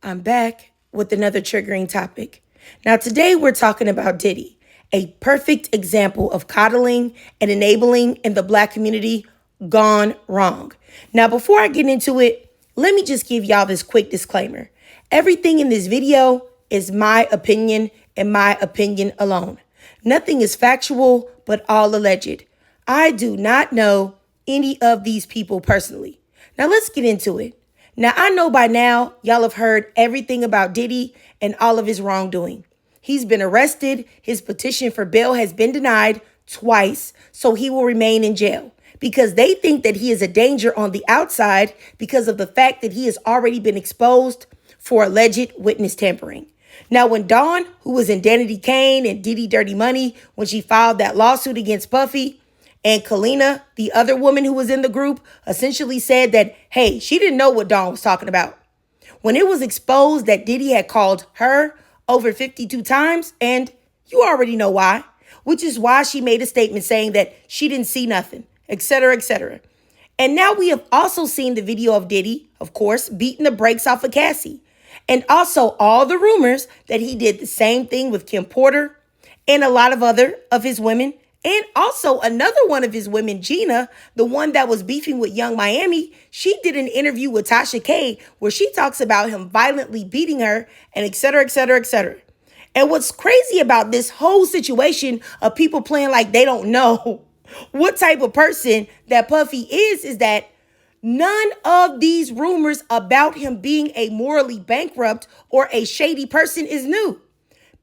I'm back with another triggering topic. Now, today we're talking about Diddy, a perfect example of coddling and enabling in the Black community gone wrong. Now, before I get into it, let me just give y'all this quick disclaimer. Everything in this video is my opinion and my opinion alone. Nothing is factual, but all alleged. I do not know any of these people personally. Now, let's get into it. Now, I know by now y'all have heard everything about Diddy and all of his wrongdoing. He's been arrested. His petition for bail has been denied twice, so he will remain in jail because they think that he is a danger on the outside because of the fact that he has already been exposed for alleged witness tampering. Now, when Dawn, who was in Danity Kane and Diddy Dirty Money, when she filed that lawsuit against Puffy, and Kalina, the other woman who was in the group, essentially said that, hey, she didn't know what Dawn was talking about. When it was exposed that Diddy had called her over 52 times, and you already know why, which is why she made a statement saying that she didn't see nothing, etc., etc. And now we have also seen the video of Diddy, of course, beating the brakes off of Cassie. And also all the rumors that he did the same thing with Kim Porter and a lot of other of his women. And also another one of his women, Gina, the one that was beefing with Young Miami, she did an interview with Tasha K where she talks about him violently beating her and et cetera, et cetera, et cetera. And what's crazy about this whole situation of people playing like they don't know what type of person that Puffy is that none of these rumors about him being a morally bankrupt or a shady person is new.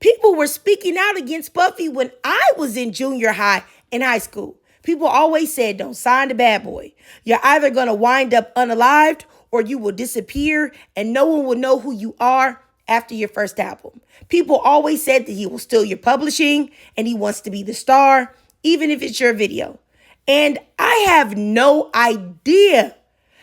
People were speaking out against Puffy when I was in junior high and high school. People always said, don't sign the bad boy. You're either going to wind up unalived or you will disappear and no one will know who you are after your first album. People always said that he will steal your publishing and he wants to be the star, even if it's your video. And I have no idea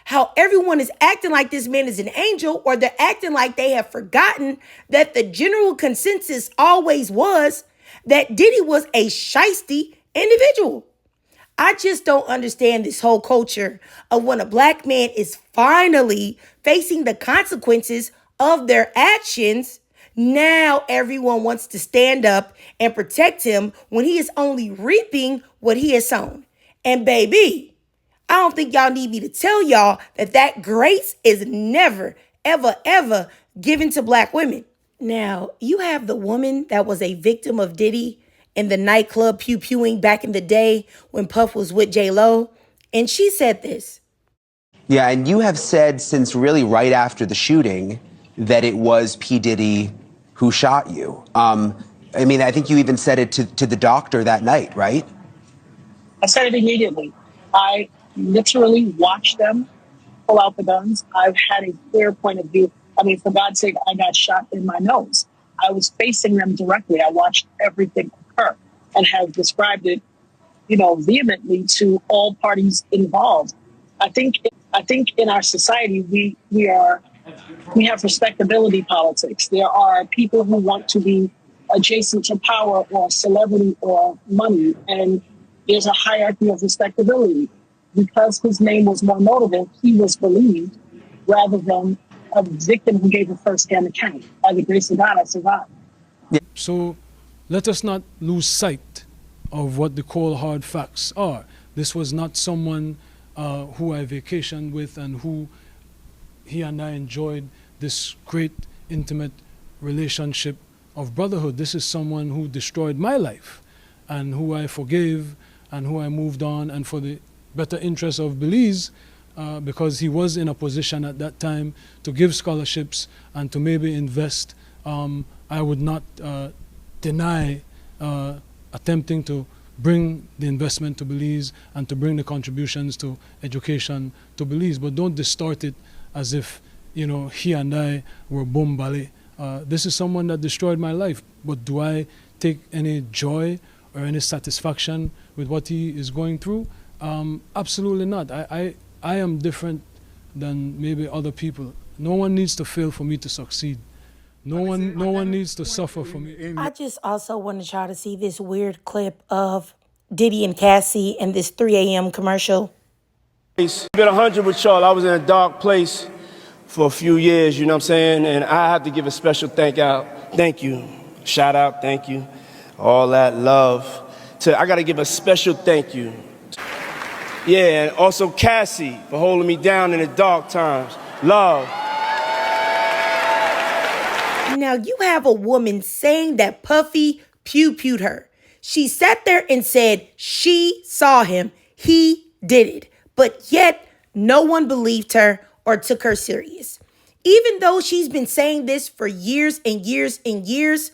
how everyone is acting like this man is an angel, or they're acting like they have forgotten that the general consensus always was that Diddy was a shiesty individual. I just don't understand this whole culture of when a Black man is finally facing the consequences of their actions. Now everyone wants to stand up and protect him when he is only reaping what he has sown. And baby, I don't think y'all need me to tell y'all that grace is never, ever, ever given to Black women. Now, you have the woman that was a victim of Diddy in the nightclub pew-pewing back in the day when Puff was with J-Lo, and she said this. Yeah, and you have said since really right after the shooting that it was P. Diddy who shot you. I think you even said it to the doctor that night, right? I said it immediately. I literally watched them pull out the guns. I've had a clear point of view. For God's sake, I got shot in my nose. I was facing them directly. I watched everything occur and have described it, vehemently to all parties involved. I think in our society, we have respectability politics. There are people who want to be adjacent to power or celebrity or money, and there's a hierarchy of respectability. Because his name was more notable, he was believed rather than a victim who gave a first-hand account. By the grace of God, I survived. So let us not lose sight of what the cold, hard facts are. This was not someone who I vacationed with and who he and I enjoyed this great, intimate relationship of brotherhood. This is someone who destroyed my life and who I forgave and who I moved on, and for the better interest of Belize, because he was in a position at that time to give scholarships and to maybe invest. I would not deny attempting to bring the investment to Belize and to bring the contributions to education to Belize, but don't distort it as if he and I were bombale. This is someone that destroyed my life, but do I take any joy or any satisfaction with what he is going through? Absolutely not. I am different than maybe other people. No one needs to fail for me to succeed. No one needs to suffer for me. I just also want to try to see this weird clip of Diddy and Cassie and this 3 a.m. commercial. Been 100 with y'all. I was in a dark place for a few years, you know what I'm saying? And I have to give a special thank you, shout out, thank you, all that love. I gotta give a special thank you. Yeah, and also Cassie for holding me down in the dark times. Love. Now you have a woman saying that Puffy pew-pewed her. She sat there and said she saw him, he did it, but yet no one believed her or took her serious. Even though she's been saying this for years and years and years,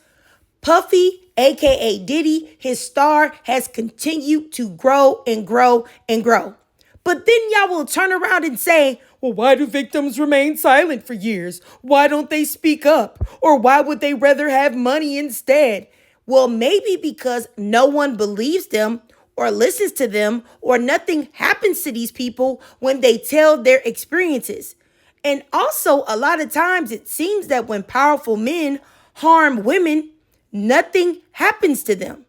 Puffy, aka Diddy, his star has continued to grow and grow and grow. But then y'all will turn around and say, well, why do victims remain silent for years? Why don't they speak up? Or why would they rather have money instead? Well, maybe because no one believes them or listens to them, or nothing happens to these people when they tell their experiences. And also, a lot of times it seems that when powerful men harm women, nothing happens to them.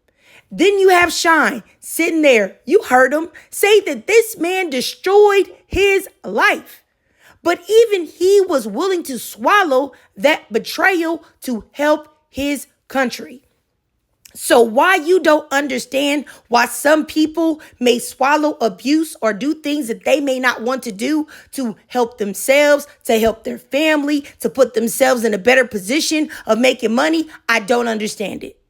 Then you have Shine sitting there. You heard him say that this man destroyed his life. But even he was willing to swallow that betrayal to help his country. So why you don't understand why some people may swallow abuse or do things that they may not want to do to help themselves, to help their family, to put themselves in a better position of making money, I don't understand it.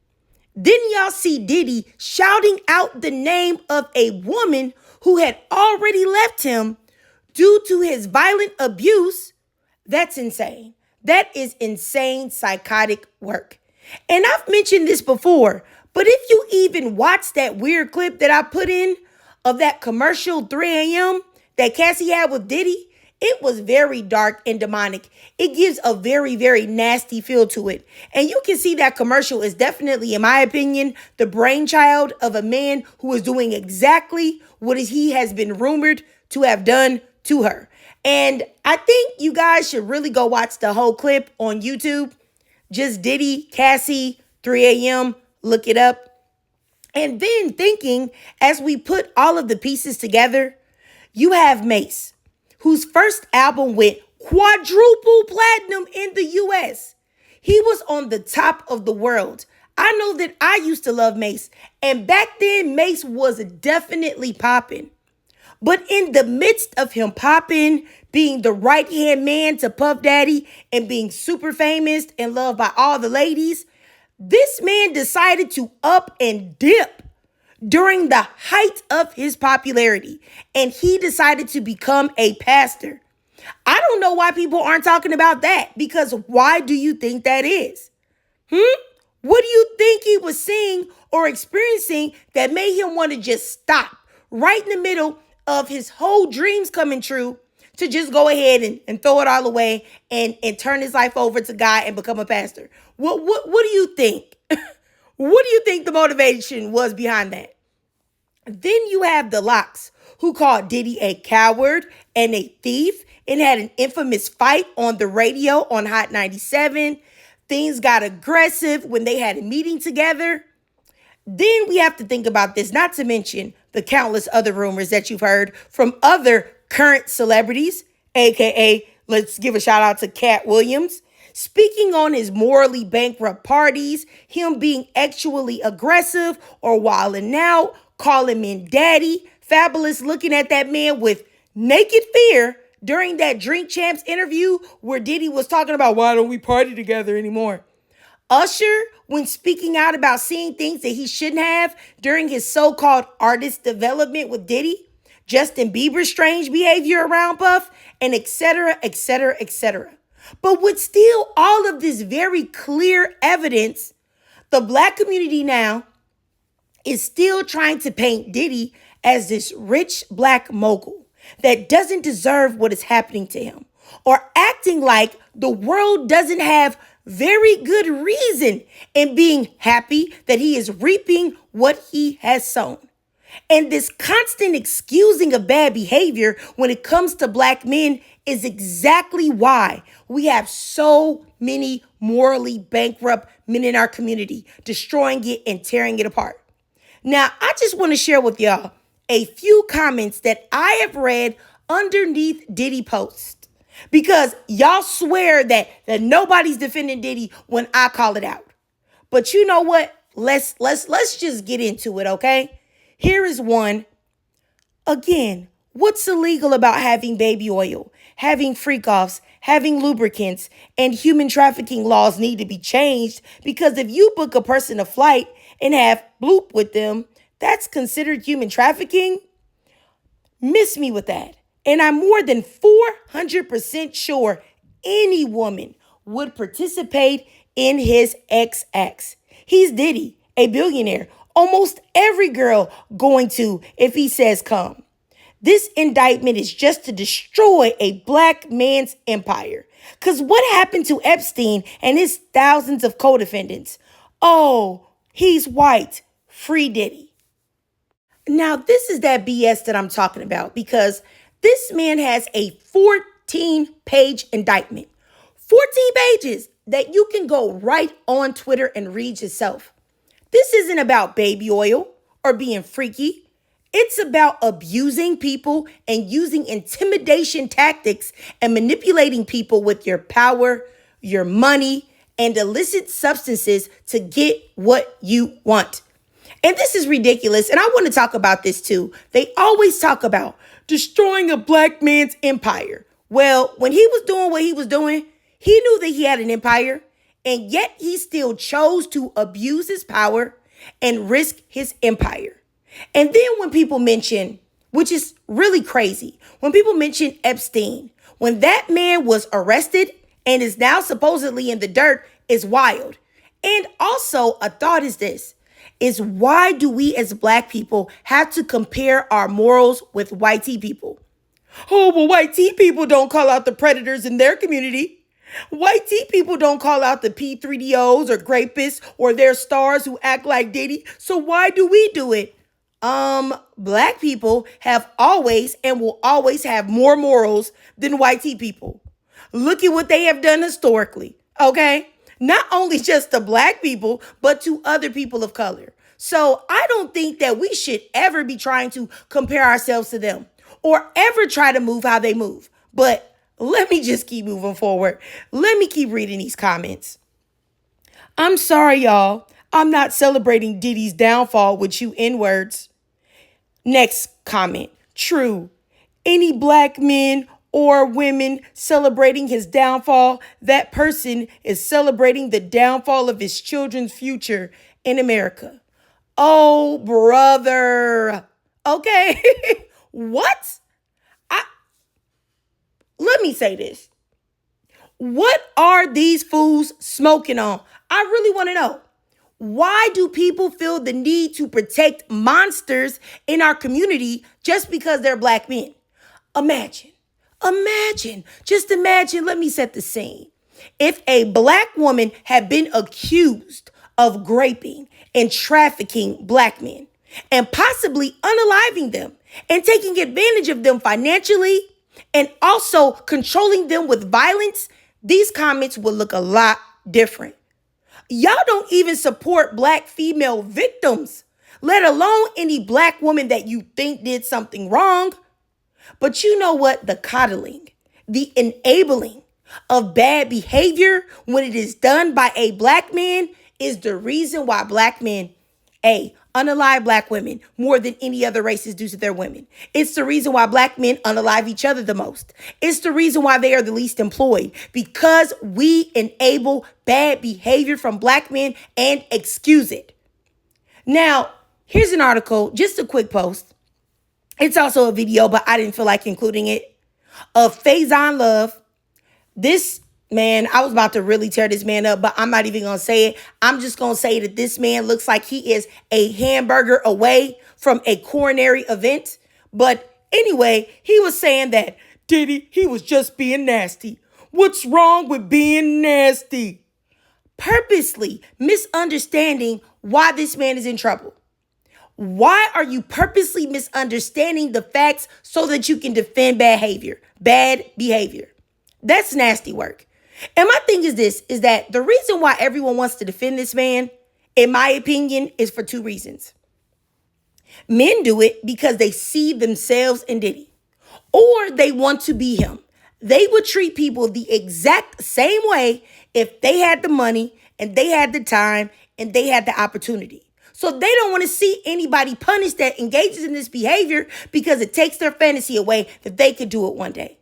Then y'all see Diddy shouting out the name of a woman who had already left him due to his violent abuse. That's insane. That is insane psychotic work. And I've mentioned this before, but if you even watch that weird clip that I put in of that commercial 3 a.m. that Cassie had with Diddy, it was very dark and demonic. It gives a very, very nasty feel to it. And you can see that commercial is definitely, in my opinion, the brainchild of a man who is doing exactly what he has been rumored to have done to her. And I think you guys should really go watch the whole clip on YouTube. Just Diddy, Cassie, 3 a.m., look it up. And then thinking, as we put all of the pieces together, you have Mace, whose first album went quadruple platinum in the US. He was on the top of the world. I know that I used to love Mace, and back then Mace was definitely popping. But in the midst of him popping, being the right-hand man to Puff Daddy, and being super famous and loved by all the ladies, this man decided to up and dip during the height of his popularity, and he decided to become a pastor. I don't know why people aren't talking about that, because why do you think that is? What do you think he was seeing or experiencing that made him want to just stop right in the middle of his whole dreams coming true to just go ahead and throw it all away and turn his life over to God and become a pastor? What do you think? What do you think the motivation was behind that? Then you have the Locks, who called Diddy a coward and a thief and had an infamous fight on the radio on Hot 97. Things got aggressive when they had a meeting together. Then we have to think about this, not to mention the countless other rumors that you've heard from other current celebrities, aka let's give a shout out to Cat Williams, speaking on his morally bankrupt parties, him being actually aggressive or wilding out, calling men daddy, Fabulous looking at that man with naked fear during that Drink Champs interview where Diddy was talking about why don't we party together anymore. Usher, when speaking out about seeing things that he shouldn't have during his so-called artist development with Diddy, Justin Bieber's strange behavior around Puff, and etc., etc., etc. But with still all of this very clear evidence, the Black community now is still trying to paint Diddy as this rich Black mogul that doesn't deserve what is happening to him, or acting like the world doesn't have very good reason in being happy that he is reaping what he has sown. And this constant excusing of bad behavior when it comes to Black men is exactly why we have so many morally bankrupt men in our community, destroying it and tearing it apart. Now, I just want to share with y'all a few comments that I have read underneath Diddy posts. Because y'all swear that nobody's defending Diddy when I call it out. But you know what? Let's just get into it, okay? Here is one. Again, what's illegal about having baby oil, having freak offs, having lubricants, and human trafficking laws need to be changed because if you book a person a flight and have bloop with them, that's considered human trafficking? Miss me with that. And I'm more than 400% sure any woman would participate in his XX. He's Diddy, a billionaire. Almost every girl going to if he says come. This indictment is just to destroy a black man's empire. Because what happened to Epstein and his thousands of co-defendants? Oh, he's white. Free Diddy. Now, this is that BS that I'm talking about because this man has a 14-page indictment. 14 pages that you can go right on Twitter and read yourself. This isn't about baby oil or being freaky. It's about abusing people and using intimidation tactics and manipulating people with your power, your money, and illicit substances to get what you want. And this is ridiculous. And I want to talk about this too. They always talk about destroying a black man's empire. Well, when he was doing what he was doing, he knew that he had an empire, and yet he still chose to abuse his power and risk his empire. And then when people mention, which is really crazy, when people mention Epstein, when that man was arrested and is now supposedly in the dirt, is wild. And also a thought is this, is why do we as black people have to compare our morals with white tea people? Oh, well, white tea people don't call out the predators in their community. White tea people don't call out the P3DOs or grapists or their stars who act like Diddy. So why do we do it? Black people have always and will always have more morals than white tea people. Look at what they have done historically, okay? Not only just to black people, but to other people of color. So I don't think that we should ever be trying to compare ourselves to them or ever try to move how they move. But let me just keep moving forward. Let me keep reading these comments. I'm sorry, y'all. I'm not celebrating Diddy's downfall with you N-words. Next comment. True. Any black men or women celebrating his downfall, that person is celebrating the downfall of his children's future in America. Oh, brother. Okay. What? Let me say this. What are these fools smoking on? I really want to know. Why do people feel the need to protect monsters in our community just because they're black men? Imagine, just imagine, let me set the scene. If a black woman had been accused of raping and trafficking black men and possibly unaliving them and taking advantage of them financially and also controlling them with violence, these comments would look a lot different. Y'all don't even support black female victims, let alone any black woman that you think did something wrong. But you know what? The coddling, the enabling of bad behavior when it is done by a black man is the reason why black men, unalive black women more than any other races do to their women. It's the reason why black men unalive each other the most. It's the reason why they are the least employed, because we enable bad behavior from black men and excuse it. Now, here's an article, just a quick post. It's also a video, but I didn't feel like including it, of Faison Love. This man, I was about to really tear this man up, but I'm not even going to say it. I'm just going to say that this man looks like he is a hamburger away from a coronary event. But anyway, he was saying that Diddy, he was just being nasty. What's wrong with being nasty? Purposely misunderstanding why this man is in trouble. Why are you purposely misunderstanding the facts so that you can defend bad behavior? That's nasty work. And my thing is this, is that the reason why everyone wants to defend this man, in my opinion, is for two reasons. Men do it because they see themselves in Diddy, or they want to be him. They would treat people the exact same way if they had the money and they had the time and they had the opportunity. So they don't want to see anybody punished that engages in this behavior because it takes their fantasy away that they could do it one day.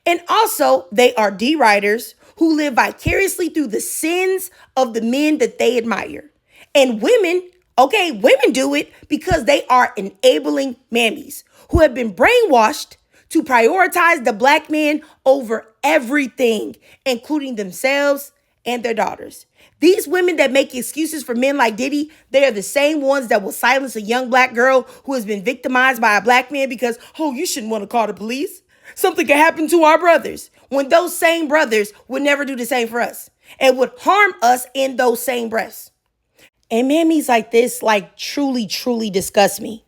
And also, they are deriders who live vicariously through the sins of the men that they admire. And women, okay, women do it because they are enabling mammies who have been brainwashed to prioritize the black man over everything, including themselves and their daughters. These women that make excuses for men like Diddy, they are the same ones that will silence a young black girl who has been victimized by a black man because, oh, you shouldn't want to call the police. Something could happen to our brothers, when those same brothers would never do the same for us and would harm us in those same breaths. And mammies like this, truly, truly disgust me.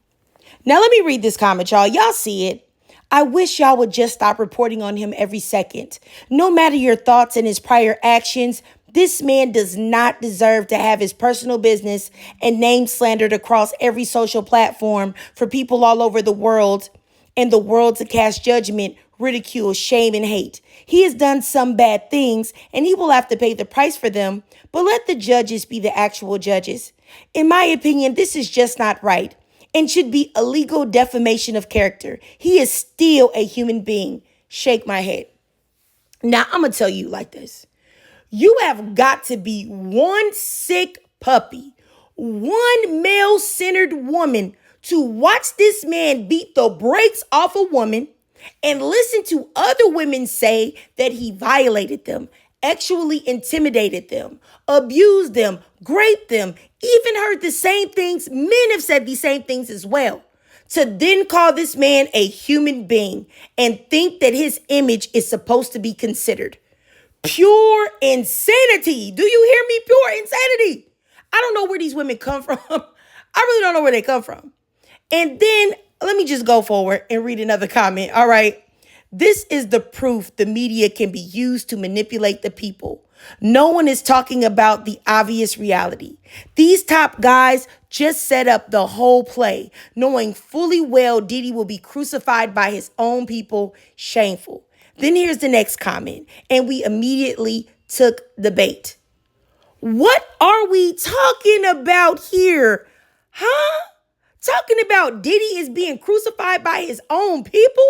Now let me read this comment, y'all. Y'all see it. I wish y'all would just stop reporting on him every second. No matter your thoughts and his prior actions, this man does not deserve to have his personal business and name slandered across every social platform for people all over the world and the world to cast judgment, ridicule, shame, and hate. He has done some bad things and he will have to pay the price for them, but let the judges be the actual judges. In my opinion, this is just not right and should be illegal defamation of character. He is still a human being. Shake my head. Now, I'm going to tell you like this. You have got to be one sick puppy, one male-centered woman to watch this man beat the brakes off a woman and listen to other women say that he violated them, actually intimidated them, abused them, raped them, even heard the same things. Men have said these same things as well. To then call this man a human being and think that his image is supposed to be considered. Pure insanity. Do you hear me? Pure insanity. I don't know where these women come from. I really don't know where they come from. And then let me just go forward and read another comment. All right. This is the proof the media can be used to manipulate the people. No one is talking about the obvious reality. These top guys just set up the whole play, knowing fully well Diddy will be crucified by his own people. Shameful. Then here's the next comment, and we immediately took the bait. What are we talking about here? Huh? Talking about Diddy is being crucified by his own people?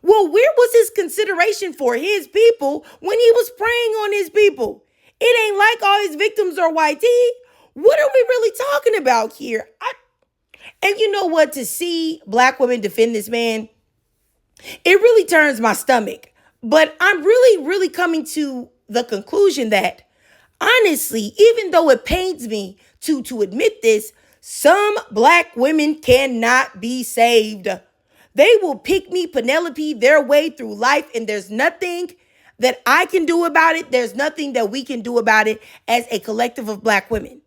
Well, where was his consideration for his people when he was preying on his people? It ain't like all his victims are white tea. What are we really talking about here? And you know what? To see black women defend this man, it really turns my stomach. But I'm really coming to the conclusion that, honestly, even though it pains me to admit this, some black women cannot be saved. They will pick me, Penelope, their way through life, and there's nothing that I can do about it. There's nothing that we can do about it as a collective of black women.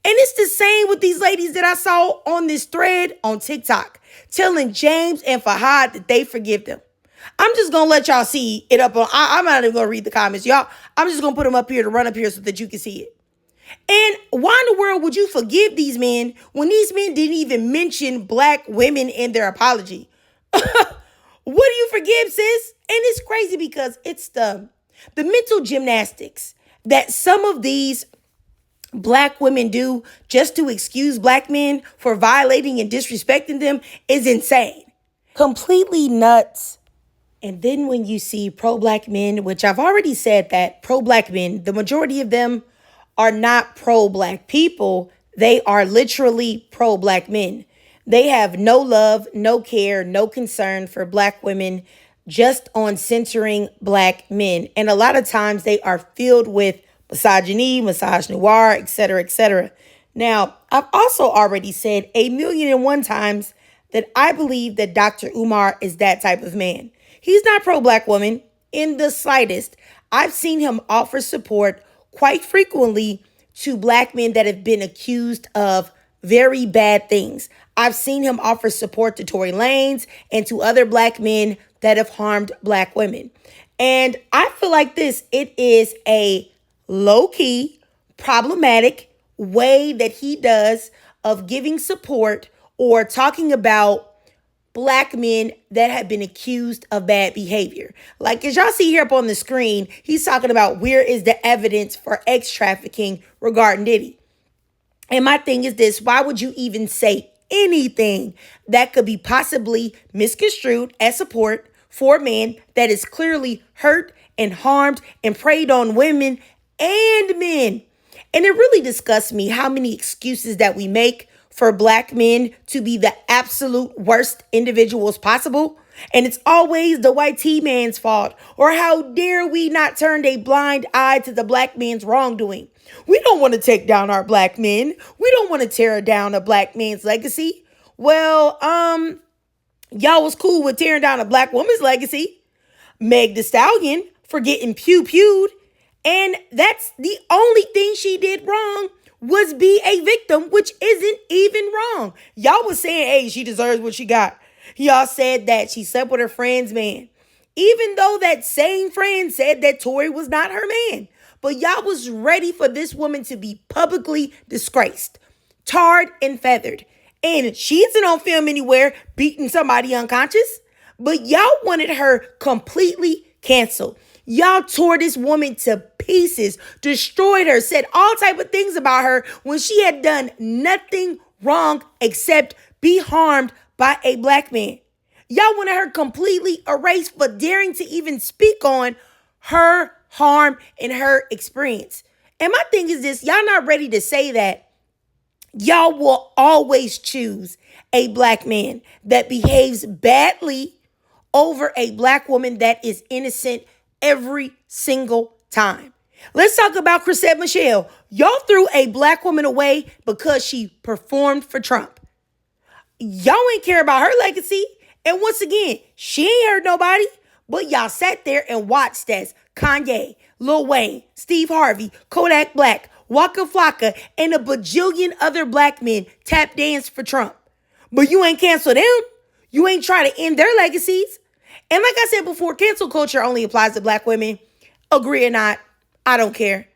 And it's the same with these ladies that I saw on this thread on TikTok, telling James and Fahad that they forgive them. I'm just going to let y'all see it up on, I'm not even going to read the comments, y'all. I'm just going to put them up here to run up here so that you can see it. And why in the world would you forgive these men when these men didn't even mention black women in their apology? What do you forgive, sis? And it's crazy because it's the mental gymnastics that some of these black women do just to excuse black men for violating and disrespecting them is insane. Completely nuts. And then when you see pro-black men, which I've already said that pro-black men, the majority of them are not pro-black people. They are literally pro-black men. They have no love, no care, no concern for black women, just on censoring black men. And a lot of times they are filled with misogyny, misogynoir, etc., etc. Now, I've also already said 1,000,001 times that I believe that Dr. Umar is that type of man. He's not pro-black woman in the slightest. I've seen him offer support quite frequently to black men that have been accused of very bad things. I've seen him offer support to Tory Lanez and to other black men that have harmed black women. And I feel like it is a low-key, problematic way that he does of giving support or talking about black men that have been accused of bad behavior. Like, as y'all see here up on the screen, he's talking about where is the evidence for X trafficking regarding Diddy. And my thing is this: why would you even say anything that could be possibly misconstrued as support for a man that is clearly hurt and harmed and preyed on women and men? And it really disgusts me how many excuses that we make for black men to be the absolute worst individuals possible. And it's always the white T-man's fault. Or how dare we not turn a blind eye to the black man's wrongdoing. We don't want to take down our black men. We don't want to tear down a black man's legacy. Well, y'all was cool with tearing down a black woman's legacy. Meg Thee Stallion for getting pew-pewed. And that's the only thing she did wrong was be a victim, which isn't even wrong. Y'all was saying, hey, she deserves what she got. Y'all said that she slept with her friend's man, even though that same friend said that Tory was not her man. But y'all was ready for this woman to be publicly disgraced, tarred and feathered. And she isn't on film anywhere beating somebody unconscious. But y'all wanted her completely canceled. Y'all tore this woman to pieces, destroyed her, said all type of things about her when she had done nothing wrong except be harmed by a black man. Y'all wanted her completely erased for daring to even speak on her harm and her experience. And my thing is this: y'all not ready to say that y'all will always choose a black man that behaves badly over a black woman that is innocent every single time. Let's talk about Chrisette Michele. Y'all threw a black woman away because she performed for Trump. Y'all ain't care about her legacy. And once again, she ain't hurt nobody, but y'all sat there and watched as Kanye, Lil Wayne, Steve Harvey, Kodak Black, Waka Flocka, and a bajillion other black men tap dance for Trump. But you ain't cancel them. You ain't try to end their legacies. And like I said before, cancel culture only applies to black women. Agree or not, I don't care.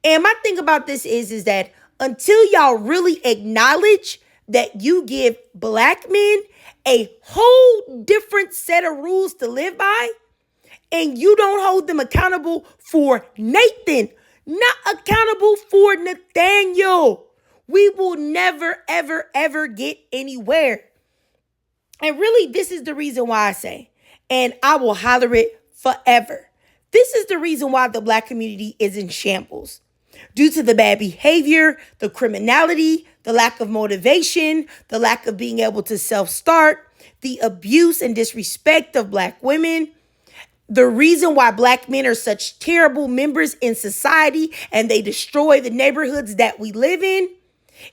And my thing about this is that until y'all really acknowledge that you give black men a whole different set of rules to live by, and you don't hold them accountable for Nathan, not accountable for Nathaniel, we will never, ever, ever get anywhere. And really, this is the reason why I say, and I will holler it forever, this is the reason why the black community is in shambles. Due to the bad behavior, the criminality, the lack of motivation, the lack of being able to self-start, the abuse and disrespect of black women. The reason why black men are such terrible members in society and they destroy the neighborhoods that we live in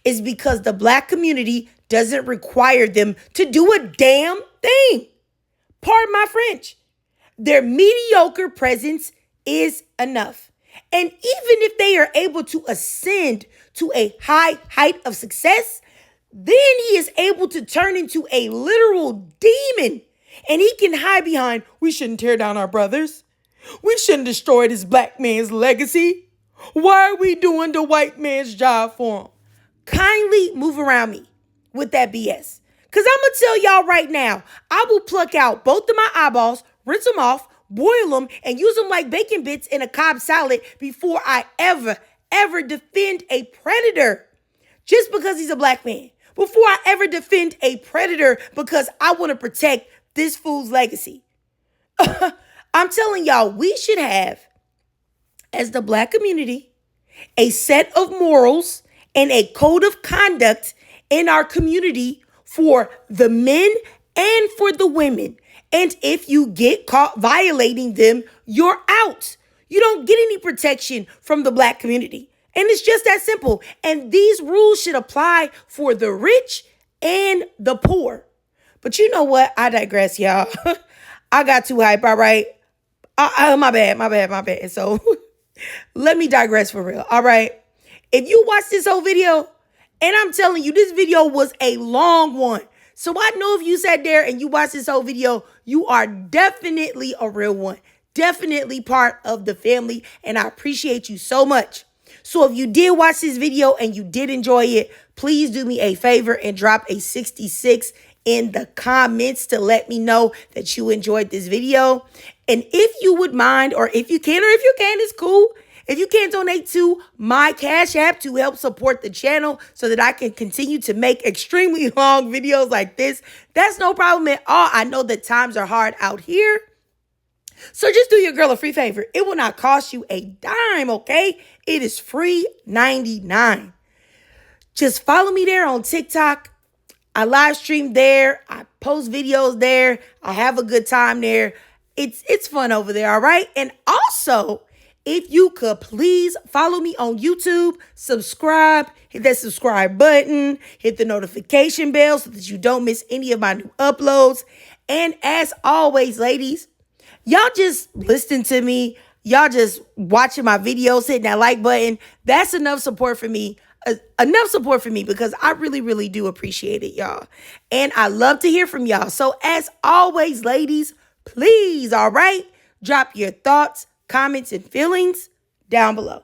is because the black community doesn't require them to do a damn thing. Pardon my French. Their mediocre presence is enough. And even if they are able to ascend to a high height of success, then he is able to turn into a literal demon. And he can hide behind, we shouldn't tear down our brothers. We shouldn't destroy this black man's legacy. Why are we doing the white man's job for him? Kindly move around me with that BS. Because I'm going to tell y'all right now, I will pluck out both of my eyeballs, rinse them off, boil them, and use them like bacon bits in a Cobb salad before I ever defend a predator just because he's a black man. Before I ever defend a predator because I want to protect this fool's legacy. I'm telling y'all, we should have, as the black community, a set of morals and a code of conduct in our community for the men and for the women. And if you get caught violating them, you're out. You don't get any protection from the black community. And it's just that simple. And these rules should apply for the rich and the poor. But you know what? I digress, y'all. I got too hype, all right? My bad. So let me digress for real, all right? If you watch this whole video, and I'm telling you, this video was a long one. So I know if you sat there and you watched this whole video, you are definitely a real one. Definitely part of the family. And I appreciate you so much. So if you did watch this video and you did enjoy it, please do me a favor and drop a 66 in the comments to let me know that you enjoyed this video. And if you would mind, or if you can, it's cool. If you can donate to my Cash App to help support the channel so that I can continue to make extremely long videos like this, that's no problem at all. I know that times are hard out here. So just do your girl a free favor. It will not cost you a dime, okay? It is free 99. Just follow me there on TikTok. I live stream there. I post videos there. I have a good time there. It's fun over there, all right? And also, if you could please follow me on YouTube, subscribe, hit that subscribe button, hit the notification bell so that you don't miss any of my new uploads. And as always, ladies, y'all just listen to me. Y'all just watching my videos, hitting that like button. That's enough support for me. Enough support for me because I really, really do appreciate it, y'all. And I love to hear from y'all. So as always, ladies, please, all right, drop your thoughts, comments, and feelings down below.